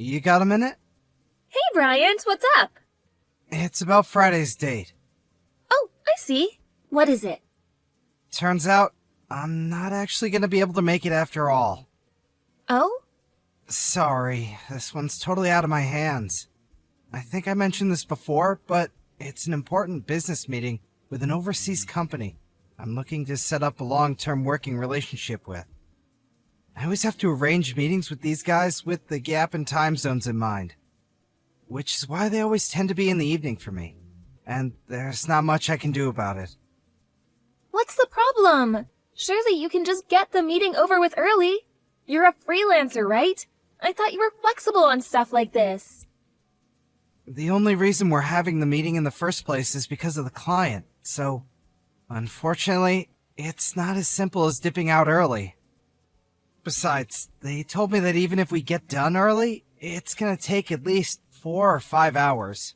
You got a minute? Hey, Bryant, what's up? It's about Friday's date. Oh, I see. What is it? Turns out, I'm not actually gonna be able to make it after all. Oh? Sorry, this one's totally out of my hands. I think I mentioned this before, but it's an important business meeting with an overseas company I'm looking to set up a long-term working relationship with. I always have to arrange meetings with these guys with the gap in time zones in mind, which is why they always tend to be in the evening for me, and there's not much I can do about it. What's the problem? Surely you can just get the meeting over with early. You're a freelancer, right? I thought you were flexible on stuff like this. The only reason we're having the meeting in the first place is because of the client, so unfortunately, it's not as simple as dipping out early. Besides, they told me that even if we get done early, it's gonna take at least 4 or 5 hours.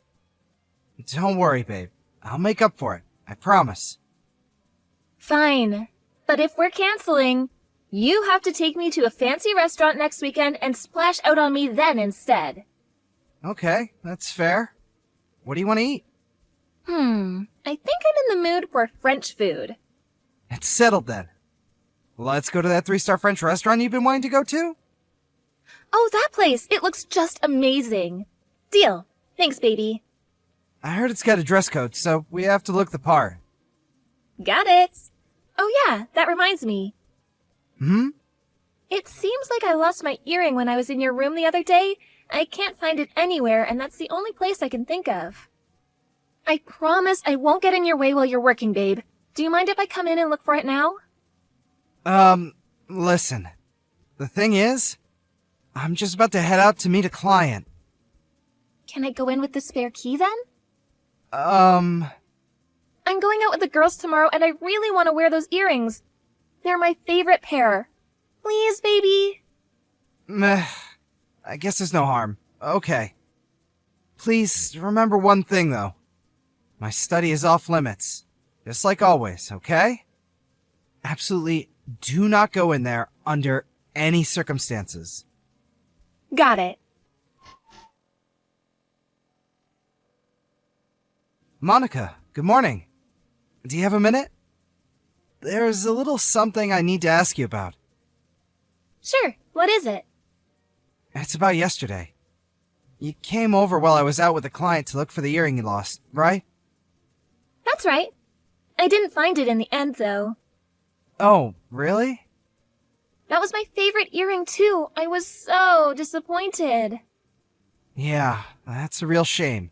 Don't worry, babe. I'll make up for it. I promise. Fine. But if we're canceling, you have to take me to a fancy restaurant next weekend and splash out on me then instead. Okay, that's fair. What do you want to eat? I think I'm in the mood for French food. It's settled then. Let's go to that 3-star French restaurant you've been wanting to go to? Oh, that place! It looks just amazing. Deal. Thanks, baby. I heard it's got a dress code, so we have to look the part. Got it. Oh yeah, that reminds me. Hmm? It seems like I lost my earring when I was in your room the other day. I can't find it anywhere, and that's the only place I can think of. I promise I won't get in your way while you're working, babe. Do you mind if I come in and look for it now? Listen. The thing is, I'm just about to head out to meet a client. Can I go in with the spare key then? I'm going out with the girls tomorrow, and I really want to wear those earrings. They're my favorite pair. Please, baby. Meh. I guess there's no harm. Okay. Please remember one thing, though. My study is off limits. Just like always, okay? Absolutely do not go in there under any circumstances. Got it. Monica, good morning. Do you have a minute? There's a little something I need to ask you about. Sure, what is it? It's about yesterday. You came over while I was out with a client to look for the earring you lost, right? That's right. I didn't find it in the end, though. Oh, really? That was my favorite earring, too. I was so disappointed. Yeah, that's a real shame.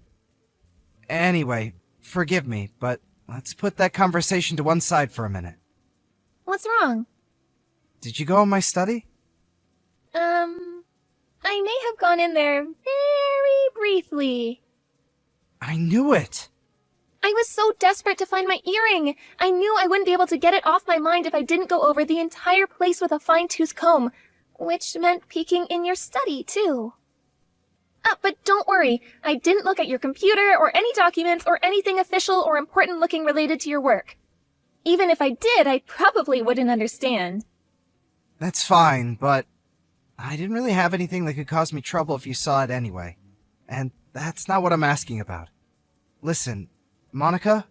Anyway, forgive me, but let's put that conversation to one side for a minute. What's wrong? Did you go in my study? I may have gone in there very briefly. I knew it! I was so desperate to find my earring. I knew I wouldn't be able to get it off my mind if I didn't go over the entire place with a fine-tooth comb, which meant peeking in your study, too. But don't worry, I didn't look at your computer or any documents or anything official or important looking related to your work. Even if I did, I probably wouldn't understand. That's fine, but I didn't really have anything that could cause me trouble if you saw it anyway. And that's not what I'm asking about. Listen, Monica,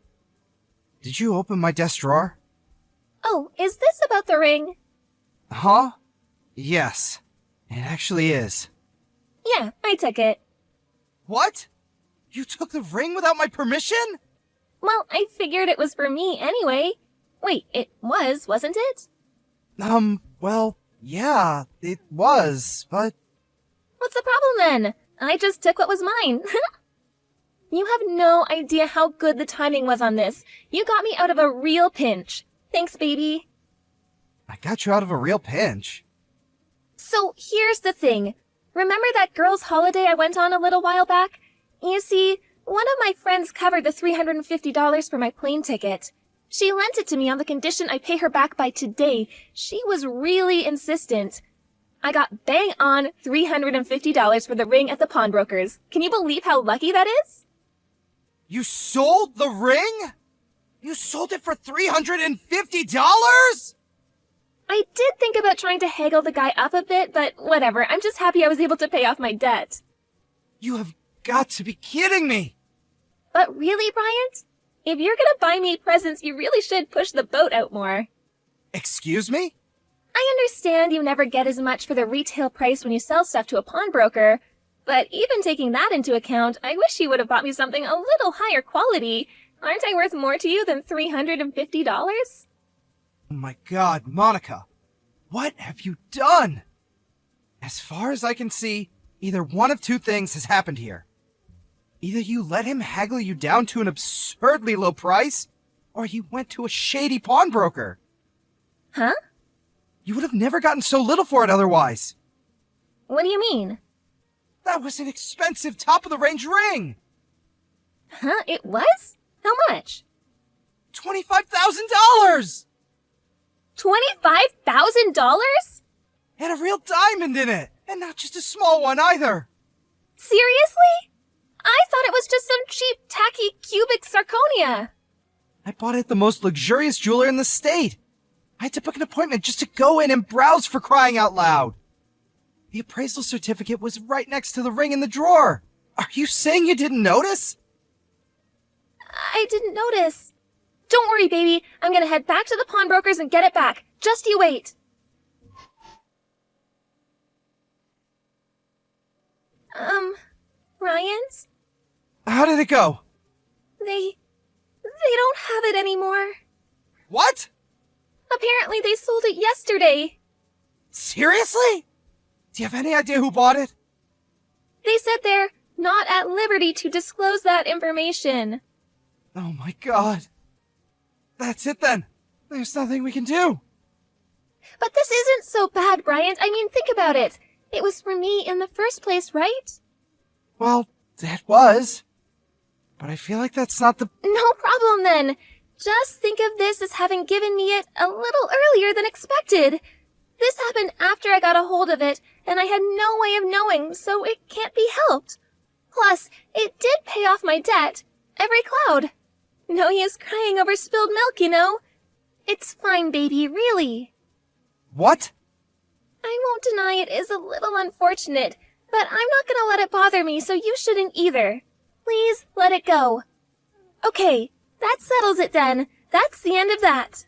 did you open my desk drawer? Oh, is this about the ring? Huh? Yes, it actually is. Yeah, I took it. What? You took the ring without my permission? Well, I figured it was for me anyway. Wait, it was, wasn't it? Well, yeah, it was, but... What's the problem then? I just took what was mine. You have no idea how good the timing was on this. You got me out of a real pinch. Thanks, baby. I got you out of a real pinch. So here's the thing. Remember that girls' holiday I went on a little while back? You see, one of my friends covered the $350 for my plane ticket. She lent it to me on the condition I pay her back by today. She was really insistent. I got bang on $350 for the ring at the pawnbrokers. Can you believe how lucky that is? You sold the ring? You sold it for $350? I did think about trying to haggle the guy up a bit, but whatever. I'm just happy I was able to pay off my debt. You have got to be kidding me! But really, Bryant? If you're gonna buy me presents, you really should push the boat out more. Excuse me? I understand you never get as much for the retail price when you sell stuff to a pawnbroker, but even taking that into account, I wish you would have bought me something a little higher quality. Aren't I worth more to you than $350? Oh my God, Monica. What have you done? As far as I can see, either one of two things has happened here. Either you let him haggle you down to an absurdly low price, or you went to a shady pawnbroker. Huh? You would have never gotten so little for it otherwise. What do you mean? That was an expensive top-of-the-range ring! Huh? It was? How much? $25,000! $25,000? Had a real diamond in it, and not just a small one either. Seriously? I thought it was just some cheap, tacky, cubic zirconia. I bought it at the most luxurious jeweler in the state. I had to book an appointment just to go in and browse, for crying out loud. The appraisal certificate was right next to the ring in the drawer. Are you saying you didn't notice? I didn't notice. Don't worry, baby. I'm gonna head back to the pawnbrokers and get it back. Just you wait. Ryan's? How did it go? They don't have it anymore. What? Apparently they sold it yesterday. Seriously? Do you have any idea who bought it? They said they're not at liberty to disclose that information. Oh my God. That's it then. There's nothing we can do. But this isn't so bad, Bryant. I mean, think about it. It was for me in the first place, right? Well, it was. But I feel like that's not the... No problem then. Just think of this as having given me it a little earlier than expected. This happened after I got a hold of it, and I had no way of knowing, so it can't be helped. Plus, it did pay off my debt. Every cloud. No use crying over spilled milk, you know. It's fine, baby, really. What? I won't deny it is a little unfortunate, but I'm not gonna let it bother me, so you shouldn't either. Please let it go. Okay, that settles it then. That's the end of that.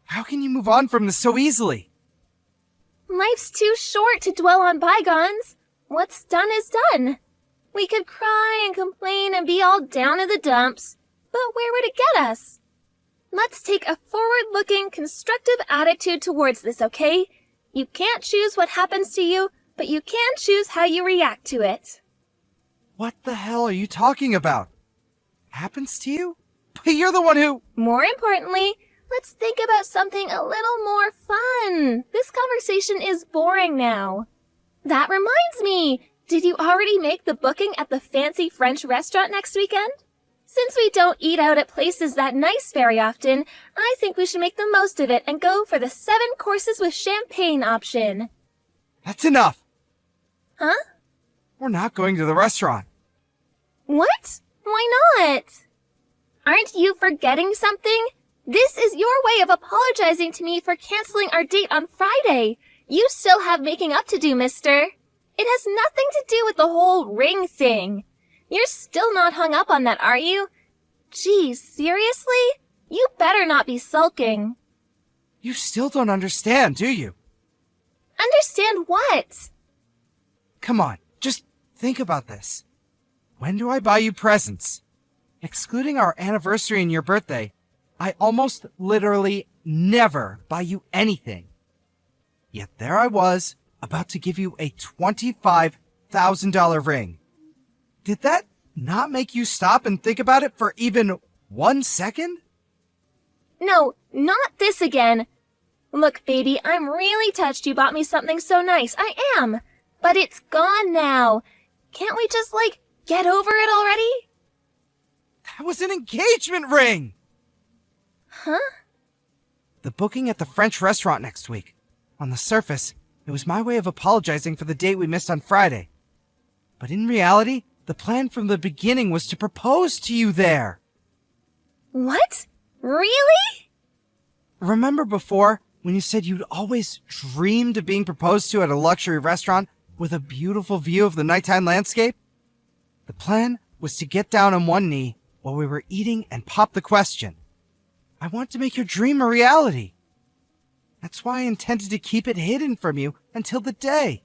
How can you move on from this so easily? Life's too short to dwell on bygones. What's done is done. We could cry and complain and be all down in the dumps, but where would it get us? Let's take a forward-looking, constructive attitude towards this, okay? You can't choose what happens to you, but you can choose how you react to it. What the hell are you talking about? Happens to you? But you're the one who... More importantly, let's think about something a little more fun. This conversation is boring now. That reminds me, did you already make the booking at the fancy French restaurant next weekend? Since we don't eat out at places that nice very often, I think we should make the most of it and go for the 7 courses with champagne option. That's enough. Huh? We're not going to the restaurant. What? Why not? Aren't you forgetting something? This is your way of apologizing to me for canceling our date on Friday. You still have making up to do, mister. It has nothing to do with the whole ring thing. You're still not hung up on that, are you? Geez, seriously? You better not be sulking. You still don't understand, do you? Understand what? Come on, just think about this. When do I buy you presents? Excluding our anniversary and your birthday, I almost literally never buy you anything. Yet there I was, about to give you a $25,000 ring. Did that not make you stop and think about it for even 1 second? No, not this again. Look, baby, I'm really touched you bought me something so nice. I am. But it's gone now. Can't we just, get over it already? That was an engagement ring! Huh? The booking at the French restaurant next week. On the surface, it was my way of apologizing for the date we missed on Friday. But in reality, the plan from the beginning was to propose to you there. What? Really? Remember before, when you said you'd always dreamed of being proposed to at a luxury restaurant with a beautiful view of the nighttime landscape? The plan was to get down on one knee while we were eating and pop the question. I want to make your dream a reality. That's why I intended to keep it hidden from you until the day.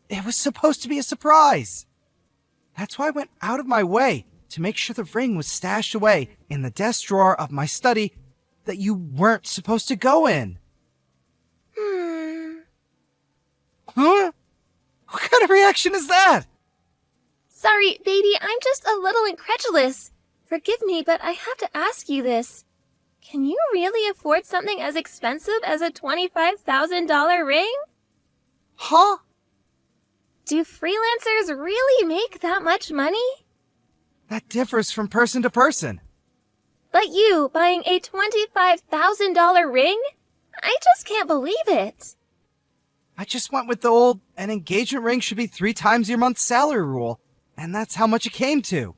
It was supposed to be a surprise. That's why I went out of my way to make sure the ring was stashed away in the desk drawer of my study that you weren't supposed to go in. Huh? What kind of reaction is that? Sorry, baby, I'm just a little incredulous. Forgive me, but I have to ask you this. Can you really afford something as expensive as a $25,000 ring? Huh? Do freelancers really make that much money? That differs from person to person. But you buying a $25,000 ring? I just can't believe it. I just went with the old, an engagement ring should be 3 times your month's salary rule, and that's how much it came to.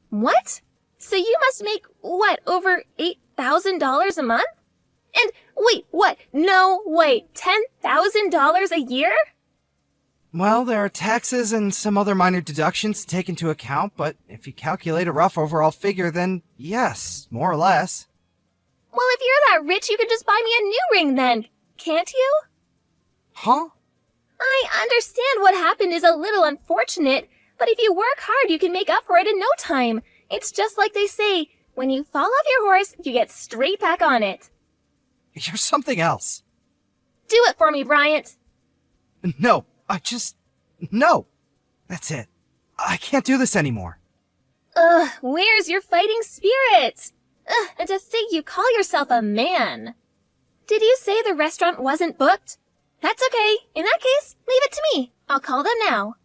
What? So you must make, what, over $8,000 a month? And wait, what? No, wait, $10,000 a year? Well, there are taxes and some other minor deductions to take into account, but if you calculate a rough overall figure, then yes, more or less. Well, if you're that rich, you could just buy me a new ring then, can't you? Huh? I understand what happened is a little unfortunate, but if you work hard, you can make up for it in no time. It's just like they say, when you fall off your horse, you get straight back on it. You're something else. Do it for me, Bryant. No, no. That's it. I can't do this anymore. Ugh, where's your fighting spirit? Ugh, and to think you call yourself a man. Did you say the restaurant wasn't booked? That's okay. In that case, leave it to me. I'll call them now.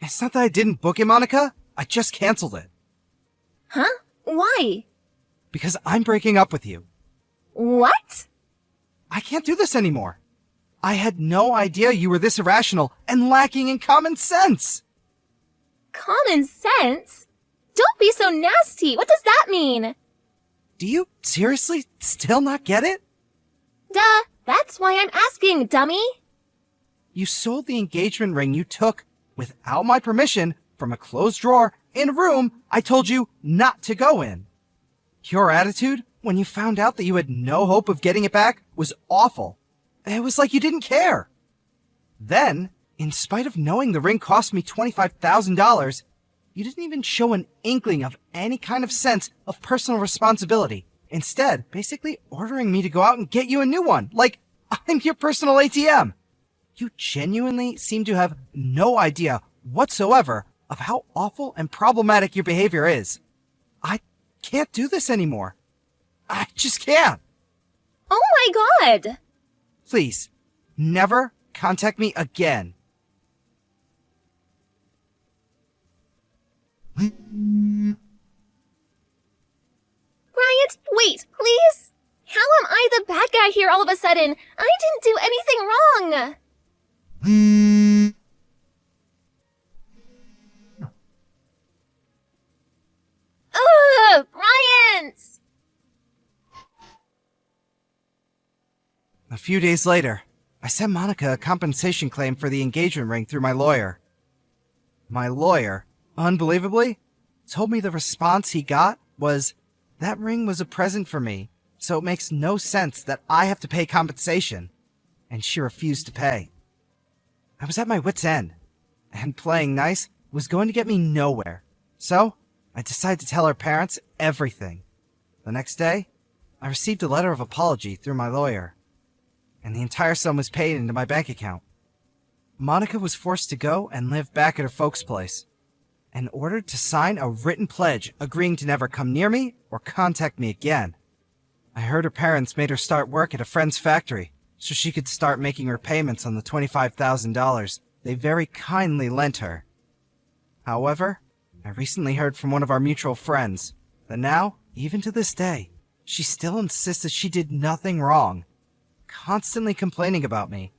It's not that I didn't book it, Monica. I just canceled it. Huh? Why? Because I'm breaking up with you. What? I can't do this anymore. I had no idea you were this irrational and lacking in common sense. Common sense? Don't be so nasty. What does that mean? Do you seriously still not get it? Duh. That's why I'm asking, dummy. You sold the engagement ring you took without my permission from a closed drawer in a room I told you not to go in. Your attitude when you found out that you had no hope of getting it back was awful. It was like you didn't care. Then, in spite of knowing the ring cost me $25,000, you didn't even show an inkling of any kind of sense of personal responsibility. Instead, basically ordering me to go out and get you a new one, like I'm your personal ATM. You genuinely seem to have no idea whatsoever of how awful and problematic your behavior is. I can't do this anymore. I just can't. Oh my god! Please, never contact me again. Bryant, wait, please? How am I the bad guy here all of a sudden? I didn't do anything wrong! Ugh, Bryant! A few days later, I sent Monica a compensation claim for the engagement ring through my lawyer. My lawyer, unbelievably, told me the response he got was, that ring was a present for me, so it makes no sense that I have to pay compensation. And she refused to pay. I was at my wit's end, and playing nice was going to get me nowhere. So, I decided to tell her parents everything. The next day, I received a letter of apology through my lawyer, and the entire sum was paid into my bank account. Monica was forced to go and live back at her folks' place, and ordered to sign a written pledge agreeing to never come near me or contact me again. I heard her parents made her start work at a friend's factory so she could start making repayments on the $25,000 they very kindly lent her. However, I recently heard from one of our mutual friends that now, even to this day, she still insists that she did nothing wrong, constantly complaining about me.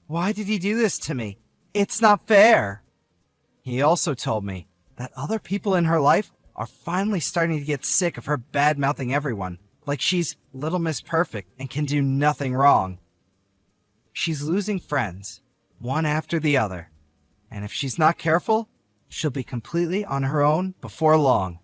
Why did he do this to me? It's not fair. He also told me that other people in her life are finally starting to get sick of her bad-mouthing everyone, like she's Little Miss Perfect and can do nothing wrong. She's losing friends, one after the other, and if she's not careful, she'll be completely on her own before long.